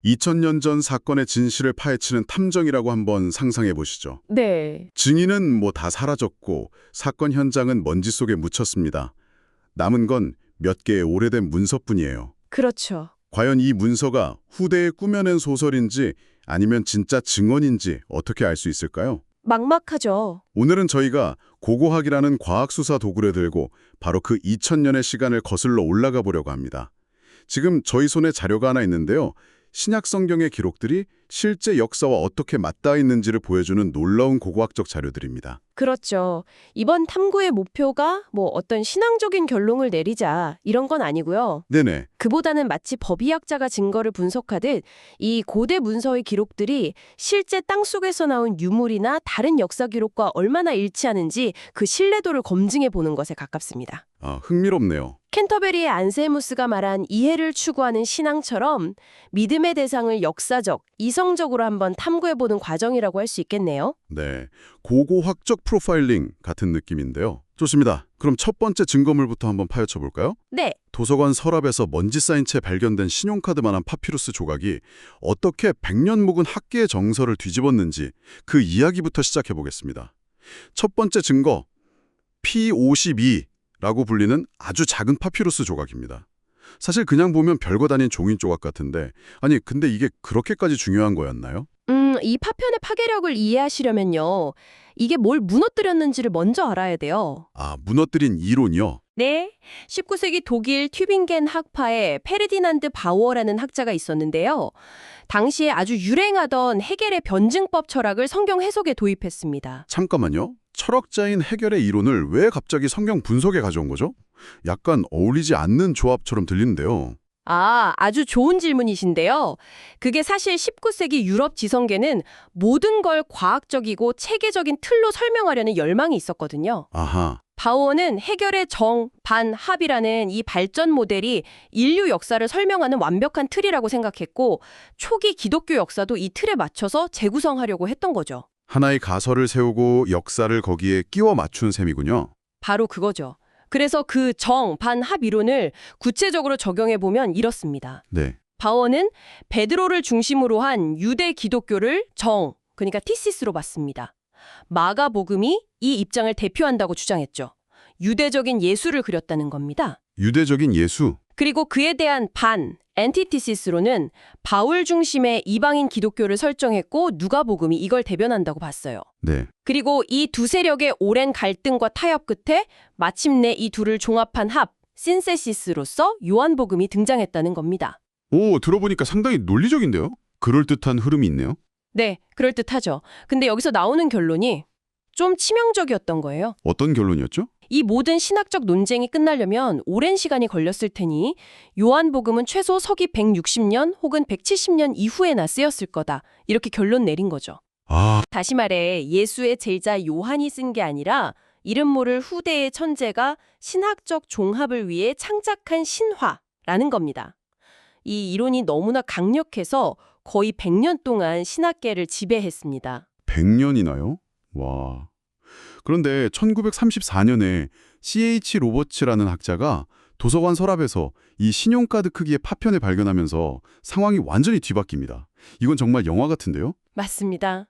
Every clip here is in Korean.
2000년 전 사건의 진실을 파헤치는 탐정이라고 한번 상상해 보시죠. 네, 증인은 뭐 다 사라졌고 사건 현장은 먼지 속에 묻혔습니다. 남은 건 몇 개의 오래된 문서뿐이에요. 그렇죠. 과연 이 문서가 후대에 꾸며낸 소설인지 아니면 진짜 증언인지 어떻게 알 수 있을까요? 막막하죠. 오늘은 저희가 고고학이라는 과학수사 도구를 들고 바로 그 2000년의 시간을 거슬러 올라가 보려고 합니다. 지금 저희 손에 자료가 하나 있는데요. 신약 성경의 기록들이 실제 역사와 어떻게 맞닿아 있는지를 보여주는 놀라운 고고학적 자료들입니다. 그렇죠. 이번 탐구의 목표가 뭐 어떤 신앙적인 결론을 내리자 이런 건 아니고요. 네네. 그보다는 마치 법의학자가 증거를 분석하듯 이 고대 문서의 기록들이 실제 땅속에서 나온 유물이나 다른 역사 기록과 얼마나 일치하는지 그 신뢰도를 검증해 보는 것에 가깝습니다. 아, 흥미롭네요. 캔터베리의 안세무스가 말한 이해를 추구하는 신앙처럼 믿음의 대상을 역사적, 이성적으로 한번 탐구해보는 과정이라고 할 수 있겠네요. 네. 고고학적 프로파일링 같은 느낌인데요. 좋습니다. 그럼 첫 번째 증거물부터 한번 파헤쳐 볼까요? 네, 도서관 서랍에서 먼지 쌓인 채 발견된 신용카드만한 파피루스 조각이 어떻게 100년 묵은 학계의 정서를 뒤집었는지 그 이야기부터 시작해 보겠습니다. 첫 번째 증거, P52라고 불리는 아주 작은 파피루스 조각입니다. 사실 그냥 보면 별거 아닌 종이 조각 같은데, 아니 근데 이게 그렇게까지 중요한 거였나요? 이 파편의 파괴력을 이해하시려면요. 이게 뭘 무너뜨렸는지를 먼저 알아야 돼요. 아, 무너뜨린 이론이요? 네, 19세기 독일 튜빙겐 학파의 페르디난드 바우어라는 학자가 있었는데요. 당시에 아주 유행하던 헤겔의 변증법 철학을 성경 해석에 도입했습니다. 잠깐만요. 철학자인 해결의 이론을 왜 갑자기 성경 분석에 가져온 거죠? 약간 어울리지 않는 조합처럼 들리는데요. 아주 좋은 질문이신데요. 그게 사실 19세기 유럽 지성계는 모든 걸 과학적이고 체계적인 틀로 설명하려는 열망이 있었거든요. 아하, 바우어는 해결의 정, 반, 합이라는 이 발전 모델이 인류 역사를 설명하는 완벽한 틀이라고 생각했고 초기 기독교 역사도 이 틀에 맞춰서 재구성하려고 했던 거죠. 하나의 가설을 세우고 역사를 거기에 끼워 맞춘 셈이군요. 바로 그거죠. 그래서 그 정, 반, 합 이론을 구체적으로 적용해보면 이렇습니다. 네. 바워는 베드로를 중심으로 한 유대 기독교를 정, 그러니까 티시스로 봤습니다. 마가복음이 이 입장을 대표한다고 주장했죠. 유대적인 예수를 그렸다는 겁니다. 유대적인 예수. 그리고 그에 대한 반, 엔티티시스로는 바울 중심의 이방인 기독교를 설정했고 누가복음이 이걸 대변한다고 봤어요. 네. 그리고 이 두 세력의 오랜 갈등과 타협 끝에 마침내 이 둘을 종합한 합, 신세시스로서 요한복음이 등장했다는 겁니다. 오, 들어보니까 상당히 논리적인데요? 그럴듯한 흐름이 있네요. 네, 그럴듯하죠. 근데 여기서 나오는 결론이 좀 치명적이었던 거예요. 어떤 결론이었죠? 이 모든 신학적 논쟁이 끝나려면 오랜 시간이 걸렸을 테니 요한복음은 최소 서기 160년 혹은 170년 이후에나 쓰였을 거다. 이렇게 결론 내린 거죠. 아, 다시 말해 예수의 제자 요한이 쓴 게 아니라 이름 모를 후대의 천재가 신학적 종합을 위해 창작한 신화라는 겁니다. 이 이론이 너무나 강력해서 거의 100년 동안 신학계를 지배했습니다. 100년이나요? 와. 그런데 1934년에 C.H. 로버츠라는 학자가 도서관 서랍에서 이 신용카드 크기의 파편을 발견하면서 상황이 완전히 뒤바뀝니다. 이건 정말 영화 같은데요? 맞습니다.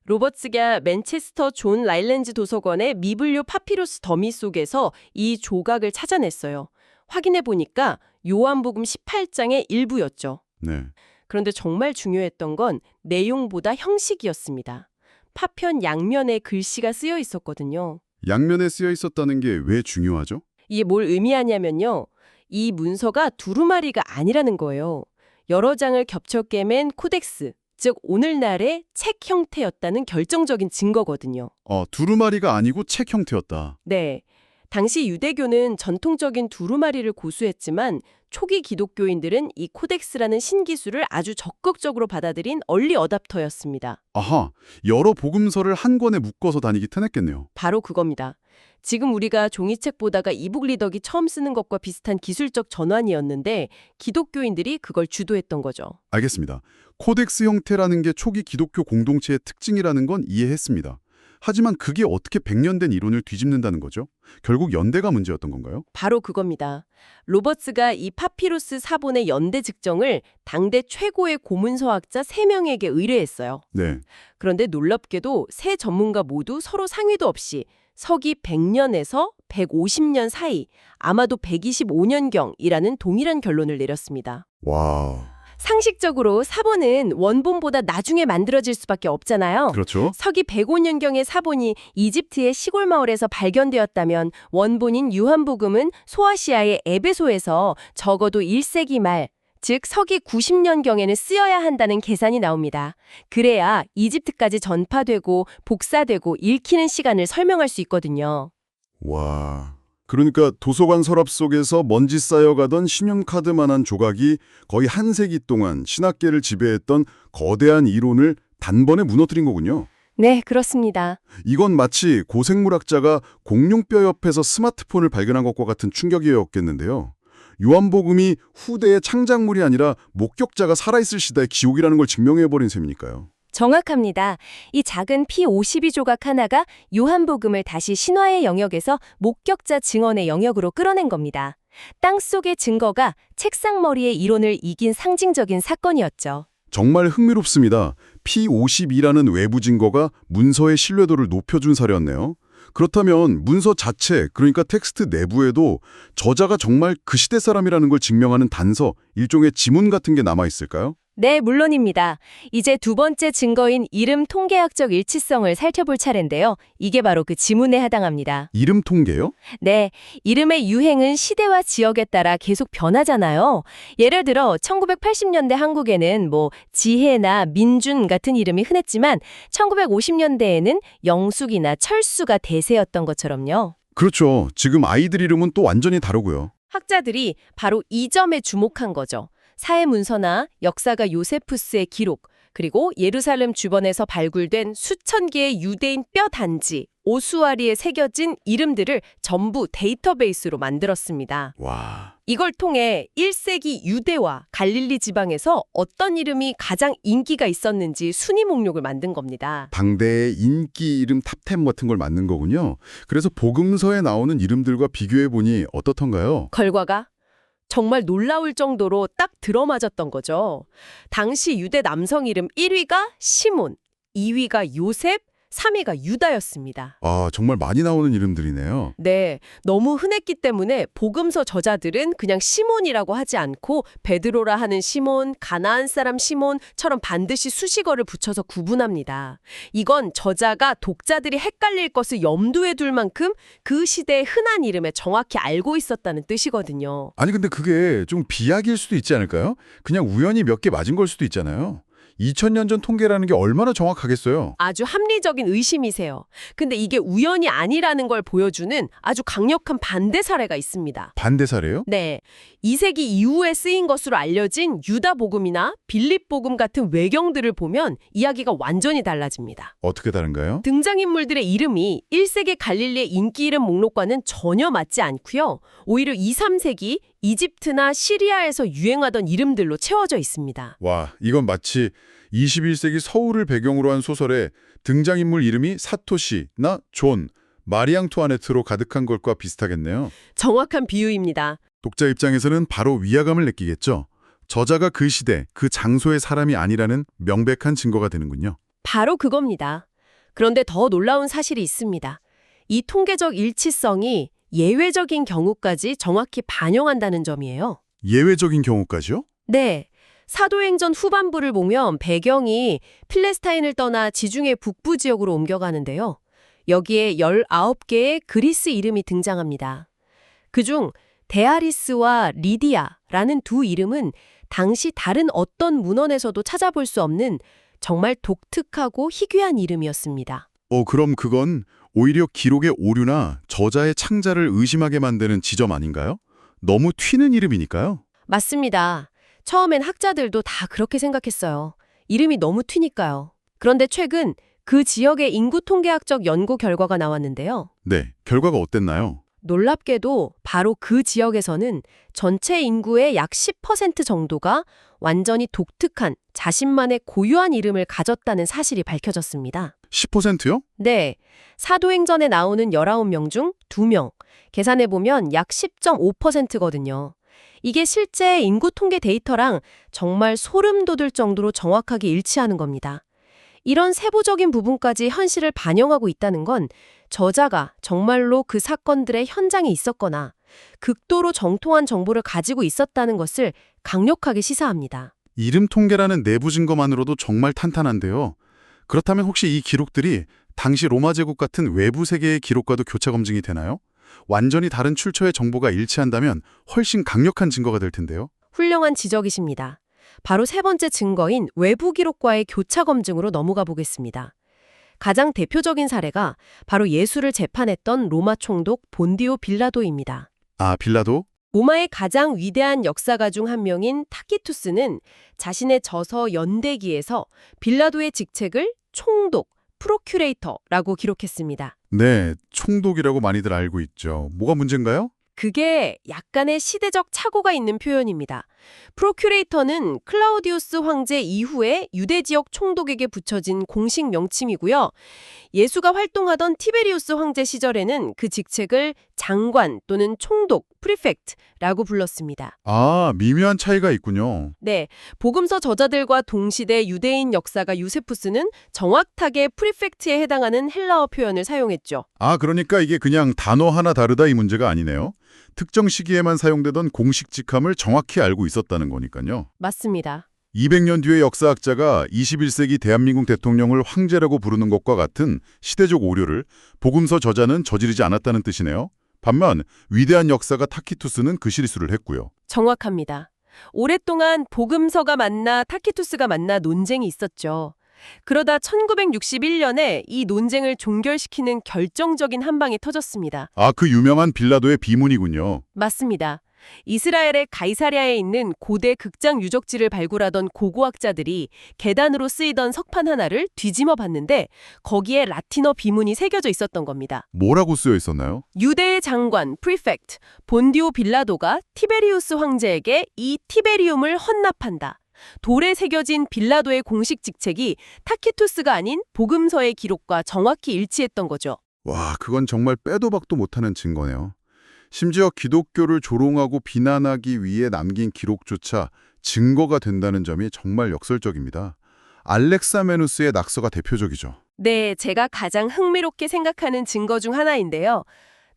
로버츠가 맨체스터 존 라일랜즈 도서관의 미분류 파피루스 더미 속에서 이 조각을 찾아냈어요. 확인해 보니까 요한복음 18장의 일부였죠. 네. 그런데 정말 중요했던 건 내용보다 형식이었습니다. 파편 양면에 글씨가 쓰여 있었거든요. 양면에 쓰여 있었다는 게 왜 중요하죠? 이게 뭘 의미하냐면요. 이 문서가 두루마리가 아니라는 거예요. 여러 장을 겹쳐 깨맨 코덱스, 즉 오늘날의 책 형태였다는 결정적인 증거거든요. 두루마리가 아니고 책 형태였다. 네. 당시 유대교는 전통적인 두루마리를 고수했지만 초기 기독교인들은 이 코덱스라는 신기술을 아주 적극적으로 받아들인 얼리 어답터였습니다. 아하, 여러 복음서를 한 권에 묶어서 다니기 편했겠네요. 바로 그겁니다. 지금 우리가 종이책 보다가 이북 리더기 처음 쓰는 것과 비슷한 기술적 전환이었는데 기독교인들이 그걸 주도했던 거죠. 알겠습니다. 코덱스 형태라는 게 초기 기독교 공동체의 특징이라는 건 이해했습니다. 하지만 그게 어떻게 100년 된 이론을 뒤집는다는 거죠? 결국 연대가 문제였던 건가요? 바로 그겁니다. 로버츠가 이 파피루스 사본의 연대 측정을 당대 최고의 고문서학자 3명에게 의뢰했어요. 네. 그런데 놀랍게도 세 전문가 모두 서로 상의도 없이 서기 100년에서 150년 사이, 아마도 125년경이라는 동일한 결론을 내렸습니다. 와. 상식적으로 사본은 원본보다 나중에 만들어질 수밖에 없잖아요. 그렇죠. 서기 105년경의 사본이 이집트의 시골 마을에서 발견되었다면 원본인 요한복음은 소아시아의 에베소에서 적어도 1세기 말, 즉 서기 90년경에는 쓰여야 한다는 계산이 나옵니다. 그래야 이집트까지 전파되고 복사되고 읽히는 시간을 설명할 수 있거든요. 와. 그러니까 도서관 서랍 속에서 먼지 쌓여가던 신용카드만한 조각이 거의 한 세기 동안 신학계를 지배했던 거대한 이론을 단번에 무너뜨린 거군요. 네, 그렇습니다. 이건 마치 고생물학자가 공룡뼈 옆에서 스마트폰을 발견한 것과 같은 충격이었겠는데요. 요한복음이 후대의 창작물이 아니라 목격자가 살아있을 시대의 기록이라는 걸 증명해버린 셈이니까요. 정확합니다. 이 작은 P52조각 하나가 요한복음을 다시 신화의 영역에서 목격자 증언의 영역으로 끌어낸 겁니다. 땅속의 증거가 책상머리의 이론을 이긴 상징적인 사건이었죠. 정말 흥미롭습니다. P52라는 외부 증거가 문서의 신뢰도를 높여준 사례였네요. 그렇다면 문서 자체, 그러니까 텍스트 내부에도 저자가 정말 그 시대 사람이라는 걸 증명하는 단서, 일종의 지문 같은 게 남아있을까요? 네, 물론입니다. 이제 두 번째 증거인 이름 통계학적 일치성을 살펴볼 차례인데요. 이게 바로 그 지문에 해당합니다. 이름 통계요? 네, 이름의 유행은 시대와 지역에 따라 계속 변하잖아요. 예를 들어 1980년대 한국에는 지혜나 민준 같은 이름이 흔했지만 1950년대에는 영숙이나 철수가 대세였던 것처럼요. 그렇죠. 지금 아이들 이름은 또 완전히 다르고요. 학자들이 바로 이 점에 주목한 거죠. 사회 문서나 역사가 요세푸스의 기록, 그리고 예루살렘 주변에서 발굴된 수천 개의 유대인 뼈 단지, 오수아리에 새겨진 이름들을 전부 데이터베이스로 만들었습니다. 와. 이걸 통해 1세기 유대와 갈릴리 지방에서 어떤 이름이 가장 인기가 있었는지 순위 목록을 만든 겁니다. 당대의 인기 이름 탑10 같은 걸 만든 거군요. 그래서 복음서에 나오는 이름들과 비교해보니 어떻던가요? 결과가 정말 놀라울 정도로 딱 들어맞았던 거죠. 당시 유대 남성 이름 1위가 시몬, 2위가 요셉, 3위가 유다였습니다. 아, 정말 많이 나오는 이름들이네요. 네, 너무 흔했기 때문에 복음서 저자들은 그냥 시몬이라고 하지 않고 베드로라 하는 시몬, 가나안 사람 시몬처럼 반드시 수식어를 붙여서 구분합니다. 이건 저자가 독자들이 헷갈릴 것을 염두에 둘 만큼 그 시대의 흔한 이름에 정확히 알고 있었다는 뜻이거든요. 아니 근데 그게 좀 비약일 수도 있지 않을까요? 그냥 우연히 몇 개 맞은 걸 수도 있잖아요. 2000년 전 통계라는 게 얼마나 정확하겠어요? 아주 합리적인 의심이세요. 근데 이게 우연이 아니라는 걸 보여주는 아주 강력한 반대 사례가 있습니다. 반대 사례요? 네. 2세기 이후에 쓰인 것으로 알려진 유다복음이나 빌립복음 같은 외경들을 보면 이야기가 완전히 달라집니다. 어떻게 다른가요? 등장인물들의 이름이 1세기 갈릴리의 인기 이름 목록과는 전혀 맞지 않고요. 오히려 2, 3세기 이집트나 시리아에서 유행하던 이름들로 채워져 있습니다. 와, 이건 마치 21세기 서울을 배경으로 한 소설에 등장인물 이름이 사토시나 존, 마리앙투아네트로 가득한 것과 비슷하겠네요. 정확한 비유입니다. 독자 입장에서는 바로 위화감을 느끼겠죠. 저자가 그 시대, 그 장소의 사람이 아니라는 명백한 증거가 되는군요. 바로 그겁니다. 그런데 더 놀라운 사실이 있습니다. 이 통계적 일치성이 예외적인 경우까지 정확히 반영한다는 점이에요. 예외적인 경우까지요? 네. 사도행전 후반부를 보면 배경이 필레스타인을 떠나 지중해 북부 지역으로 옮겨가는데요. 여기에 19개의 그리스 이름이 등장합니다. 그중 데아리스와 리디아라는 두 이름은 당시 다른 어떤 문헌에서도 찾아볼 수 없는 정말 독특하고 희귀한 이름이었습니다. 그럼 그건 오히려 기록의 오류나 저자의 창자를 의심하게 만드는 지점 아닌가요? 너무 튀는 이름이니까요. 맞습니다. 처음엔 학자들도 다 그렇게 생각했어요. 이름이 너무 튀니까요. 그런데 최근 그 지역의 인구 통계학적 연구 결과가 나왔는데요. 네, 결과가 어땠나요? 놀랍게도 바로 그 지역에서는 전체 인구의 약 10% 정도가 완전히 독특한 자신만의 고유한 이름을 가졌다는 사실이 밝혀졌습니다. 10%요? 네, 사도행전에 나오는 19명 중 2명, 계산해보면 약 10.5%거든요. 이게 실제 인구 통계 데이터랑 정말 소름 돋을 정도로 정확하게 일치하는 겁니다. 이런 세부적인 부분까지 현실을 반영하고 있다는 건 저자가 정말로 그 사건들의 현장에 있었거나 극도로 정통한 정보를 가지고 있었다는 것을 강력하게 시사합니다. 이름 통계라는 내부 증거만으로도 정말 탄탄한데요. 그렇다면 혹시 이 기록들이 당시 로마 제국 같은 외부 세계의 기록과도 교차 검증이 되나요? 완전히 다른 출처의 정보가 일치한다면 훨씬 강력한 증거가 될 텐데요. 훌륭한 지적이십니다. 바로 세 번째 증거인 외부 기록과의 교차 검증으로 넘어가 보겠습니다. 가장 대표적인 사례가 바로 예수를 재판했던 로마 총독 본디오 빌라도입니다. 아, 빌라도? 로마의 가장 위대한 역사가 중 한 명인 타키투스는 자신의 저서 연대기에서 빌라도의 직책을 총독, 프로큐레이터라고 기록했습니다. 네, 총독이라고 많이들 알고 있죠. 뭐가 문제인가요? 그게 약간의 시대적 착오가 있는 표현입니다. 프로큐레이터는 클라우디우스 황제 이후에 유대 지역 총독에게 붙여진 공식 명칭이고요. 예수가 활동하던 티베리우스 황제 시절에는 그 직책을 장관 또는 총독, 프리펙트라고 불렀습니다. 아, 미묘한 차이가 있군요. 네, 복음서 저자들과 동시대 유대인 역사가 유세푸스는 정확하게 프리펙트에 해당하는 헬라어 표현을 사용했죠. 아, 그러니까 이게 그냥 단어 하나 다르다 이 문제가 아니네요. 특정 시기에만 사용되던 공식 직함을 정확히 알고 있었다는 거니까요. 맞습니다. 200년 뒤의 역사학자가 21세기 대한민국 대통령을 황제라고 부르는 것과 같은 시대적 오류를 복음서 저자는 저지르지 않았다는 뜻이네요. 반면 위대한 역사가 타키투스는 그 실수를 했고요. 정확합니다. 오랫동안 복음서가 맞나 타키투스가 맞나 논쟁이 있었죠. 그러다 1961년에 이 논쟁을 종결시키는 결정적인 한 방이 터졌습니다. 아, 그 유명한 빌라도의 비문이군요. 맞습니다. 이스라엘의 가이사랴에 있는 고대 극장 유적지를 발굴하던 고고학자들이 계단으로 쓰이던 석판 하나를 뒤집어 봤는데 거기에 라틴어 비문이 새겨져 있었던 겁니다. 뭐라고 쓰여 있었나요? 유대의 장관, 프리펙트, 본디오 빌라도가 티베리우스 황제에게 이 티베리움을 헌납한다. 돌에 새겨진 빌라도의 공식 직책이 타키투스가 아닌 복음서의 기록과 정확히 일치했던 거죠. 와, 그건 정말 빼도 박도 못하는 증거네요. 심지어 기독교를 조롱하고 비난하기 위해 남긴 기록조차 증거가 된다는 점이 정말 역설적입니다. 알렉사메누스의 낙서가 대표적이죠. 네, 제가 가장 흥미롭게 생각하는 증거 중 하나인데요.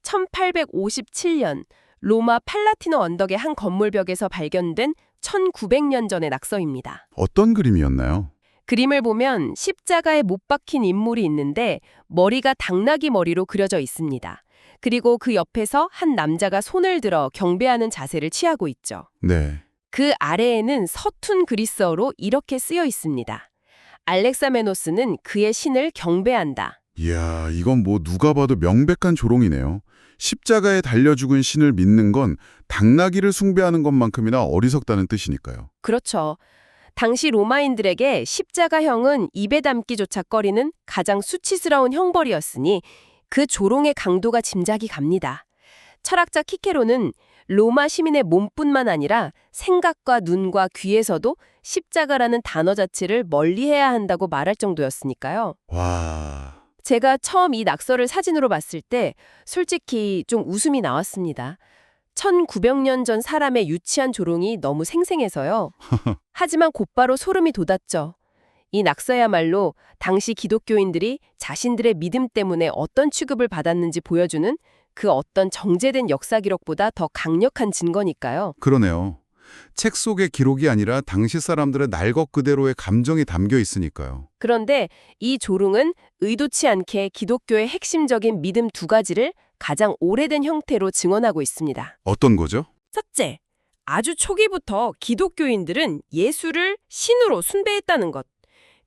1857년 로마 팔라티노 언덕의 한 건물벽에서 발견된 1900년 전의 낙서입니다. 어떤 그림이었나요? 그림을 보면 십자가에 못 박힌 인물이 있는데 머리가 당나귀 머리로 그려져 있습니다. 그리고 그 옆에서 한 남자가 손을 들어 경배하는 자세를 취하고 있죠. 네. 그 아래에는 서툰 그리스어로 이렇게 쓰여 있습니다. 알렉사메노스는 그의 신을 경배한다. 이야, 이건 뭐 누가 봐도 명백한 조롱이네요. 십자가에 달려 죽은 신을 믿는 건 당나귀를 숭배하는 것만큼이나 어리석다는 뜻이니까요. 그렇죠. 당시 로마인들에게 십자가형은 입에 담기조차 꺼리는 가장 수치스러운 형벌이었으니 그 조롱의 강도가 짐작이 갑니다. 철학자 키케로는 로마 시민의 몸뿐만 아니라 생각과 눈과 귀에서도 십자가라는 단어 자체를 멀리해야 한다고 말할 정도였으니까요. 와... 제가 처음 이 낙서를 사진으로 봤을 때 솔직히 좀 웃음이 나왔습니다. 1900년 전 사람의 유치한 조롱이 너무 생생해서요. 하지만 곧바로 소름이 돋았죠. 이 낙서야말로 당시 기독교인들이 자신들의 믿음 때문에 어떤 취급을 받았는지 보여주는 그 어떤 정제된 역사 기록보다 더 강력한 증거니까요. 그러네요. 책 속의 기록이 아니라 당시 사람들의 날 것 그대로의 감정이 담겨 있으니까요. 그런데 이 조롱은 의도치 않게 기독교의 핵심적인 믿음 두 가지를 가장 오래된 형태로 증언하고 있습니다. 어떤 거죠? 첫째, 아주 초기부터 기독교인들은 예수를 신으로 숭배했다는 것.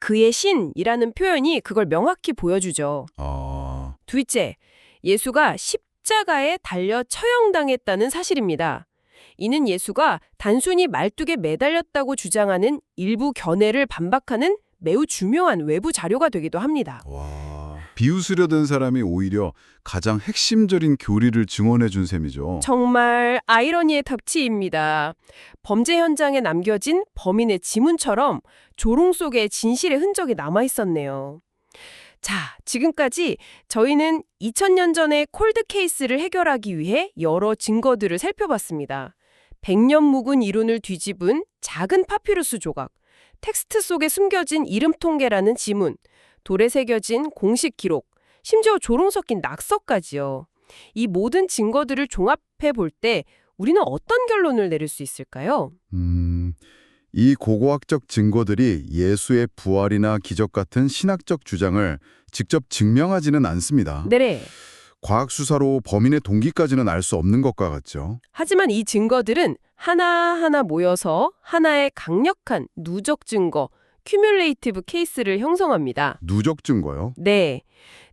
그의 신이라는 표현이 그걸 명확히 보여주죠. 둘째, 예수가 십자가에 달려 처형당했다는 사실입니다. 이는 예수가 단순히 말뚝에 매달렸다고 주장하는 일부 견해를 반박하는 매우 중요한 외부 자료가 되기도 합니다. 비웃으려던 사람이 오히려 가장 핵심적인 교리를 증언해 준 셈이죠. 정말 아이러니의 덕치입니다. 범죄 현장에 남겨진 범인의 지문처럼 조롱 속에 진실의 흔적이 남아 있었네요. 자, 지금까지 저희는 2000년 전의 콜드 케이스를 해결하기 위해 여러 증거들을 살펴봤습니다. 100년 묵은 이론을 뒤집은 작은 파피루스 조각, 텍스트 속에 숨겨진 이름 통계라는 지문, 돌에 새겨진 공식 기록, 심지어 조롱 섞인 낙서까지요. 이 모든 증거들을 종합해 볼 때 우리는 어떤 결론을 내릴 수 있을까요? 이 고고학적 증거들이 예수의 부활이나 기적 같은 신학적 주장을 직접 증명하지는 않습니다. 네. 과학 수사로 범인의 동기까지는 알 수 없는 것과 같죠. 하지만 이 증거들은 하나하나 모여서 하나의 강력한 누적 증거, 큐뮬레이티브 케이스를 형성합니다. 누적 증거요? 네.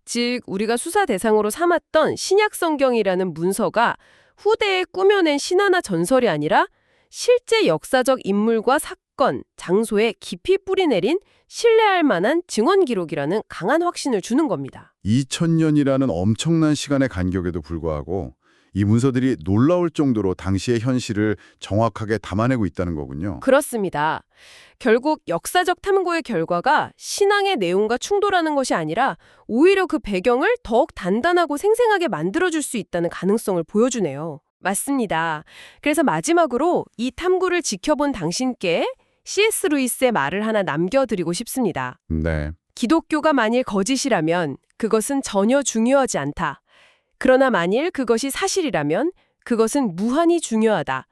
즉 우리가 수사 대상으로 삼았던 신약 성경이라는 문서가 후대에 꾸며낸 신화나 전설이 아니라 실제 역사적 인물과 사건, 장소에 깊이 뿌리내린 신뢰할 만한 증언 기록이라는 강한 확신을 주는 겁니다. 2000년이라는 엄청난 시간의 간격에도 불구하고 이 문서들이 놀라울 정도로 당시의 현실을 정확하게 담아내고 있다는 거군요. 그렇습니다. 결국 역사적 탐구의 결과가 신앙의 내용과 충돌하는 것이 아니라 오히려 그 배경을 더욱 단단하고 생생하게 만들어줄 수 있다는 가능성을 보여주네요. 맞습니다. 그래서 마지막으로 이 탐구를 지켜본 당신께 C.S. 루이스의 말을 하나 남겨드리고 싶습니다. 네. 기독교가 만일 거짓이라면 그것은 전혀 중요하지 않다. 그러나 만일 그것이 사실이라면 그것은 무한히 중요하다.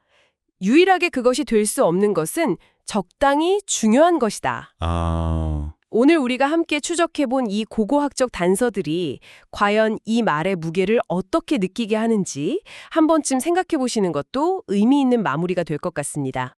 유일하게 그것이 될 수 없는 것은 적당히 중요한 것이다. 오늘 우리가 함께 추적해본 이 고고학적 단서들이 과연 이 말의 무게를 어떻게 느끼게 하는지 한 번쯤 생각해 보시는 것도 의미 있는 마무리가 될 것 같습니다.